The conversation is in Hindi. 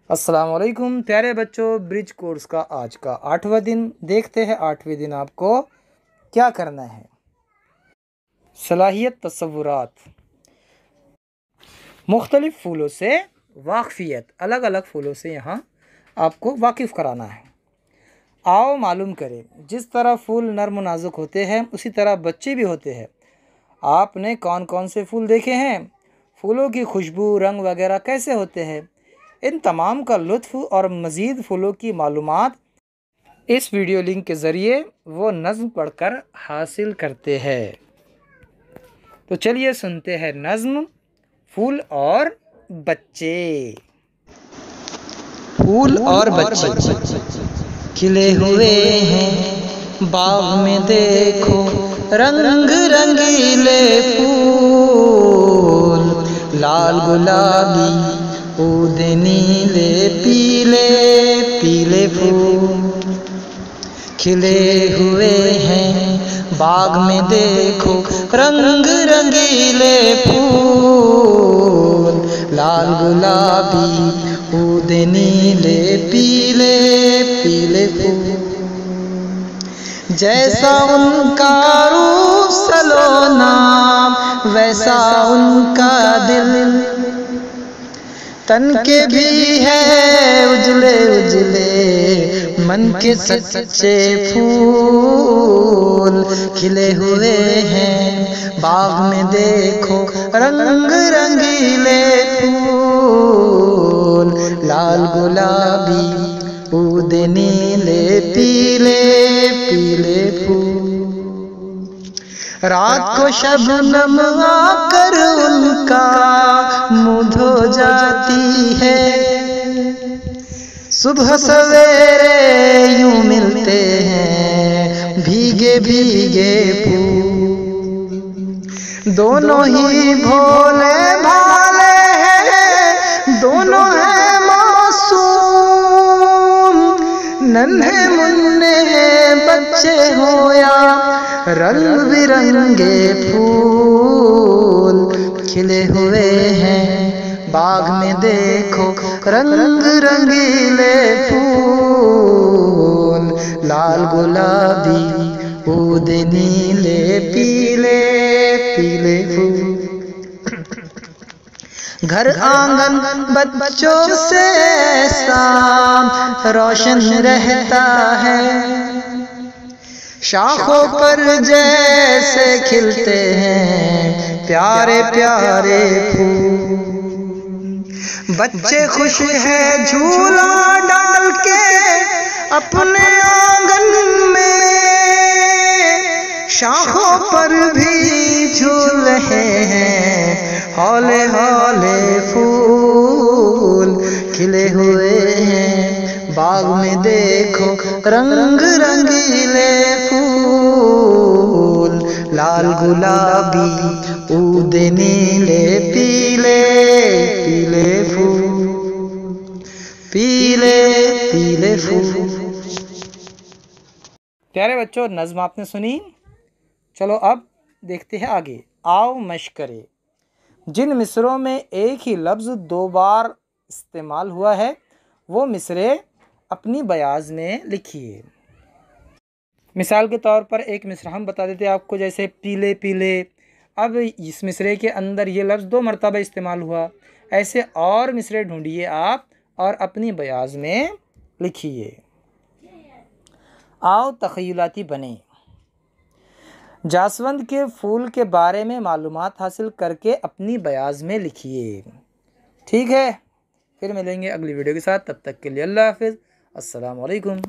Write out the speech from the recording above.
अस्सलाम वालेकुम प्यारे बच्चों, ब्रिज कोर्स का आज का 8वां दिन। देखते हैं 8वें दिन आपको क्या करना है। सलाहियत तसव्वुरात, मुख्तलिफ फूलों से वाक़फ़ियत, अलग अलग फूलों से यहाँ आपको वाकिफ़ कराना है। आओ मालूम करें, जिस तरह फूल नर्म नाजुक होते हैं उसी तरह बच्चे भी होते हैं। आपने कौन कौन से फूल देखे हैं? फूलों की खुशबू, रंग वगैरह कैसे होते हैं? इन तमाम का लुत्फ़ और मज़ीद फूलों की मालूमात इस वीडियो लिंक के ज़रिए वो नज़्म पढ़कर हासिल करते हैं। तो चलिए सुनते हैं नज़्म फूल और बच्चे। फूल और बच्चे खिले हुए हैं बाग में, देखो रंग रंगीले फूल, लाल गुलाबी ऊदे नीले पीले पीले फूल खिले हुए हैं बाग में, देखो रंग रंगीले फूल, लाल गुलाबी ऊदे नीले पीले पीले फूल। जैसा उनका रूप सलोना वैसा उनका दिल, तन के भी है उजले उजले मन के सच्चे फूल, खिले हुए हैं बाग में, देखो रंग रंगीले फूल, लाल गुलाबी ऊदे नीले पीले पीले फूल। रात को शबनम आकर उनका मुँह धो जाती है, सुबह सवेरे यूं मिलते हैं भीगे भीगे फूल। दोनों ही भोले भाले हैं, दोनों हैं मासूम, नन्हे मुन्ने बच्चे हो या रंग बिरंगे फूल, खिले हुए हैं बाग में, देखो रंग रंगीले फूल, लाल गुलाबी ऊदे नीले पीले पीले फूल। घर आंगन बच्चों से ऐसा रोशन रहता है, शाखों पर जैसे खिलते हैं प्यारे प्यारे फूल। बच्चे खुश हैं झूला डाल के अपने आंगन में, शाखों पर भी झूल रहे हैं हौले हौले फूल, खिले हुए हैं बाग में, देखो रंग रंगीले फूल, लाल गुलाबी ऊदे नीले पीले पीले फूल, पीले पीले फूल। प्यारे बच्चों, नज़्म आपने सुनी। चलो अब देखते हैं आगे। आओ मश्क करें। जिन मिसरों में एक ही लफ्ज़ 2 बार इस्तेमाल हुआ है वो मिसरे अपनी बयाज में लिखिए। मिसाल के तौर पर एक मिसरा हम बता देते हैं आपको, जैसे पीले पीले। अब इस मिसरे के अंदर ये लफ्ज़ 2 मरतबा इस्तेमाल हुआ। ऐसे और मिसरे ढूंढिए आप और अपनी बयाज में लिखिए। आओ तख़य्युलाती बने। जासवंद के फूल के बारे में मालूमात हासिल करके अपनी बयाज में लिखिए। ठीक है, फिर मिलेंगे अगली वीडियो के साथ। तब तक के लिए अल्लाह हाफ़िज़। अस्सलाम वालेकुम।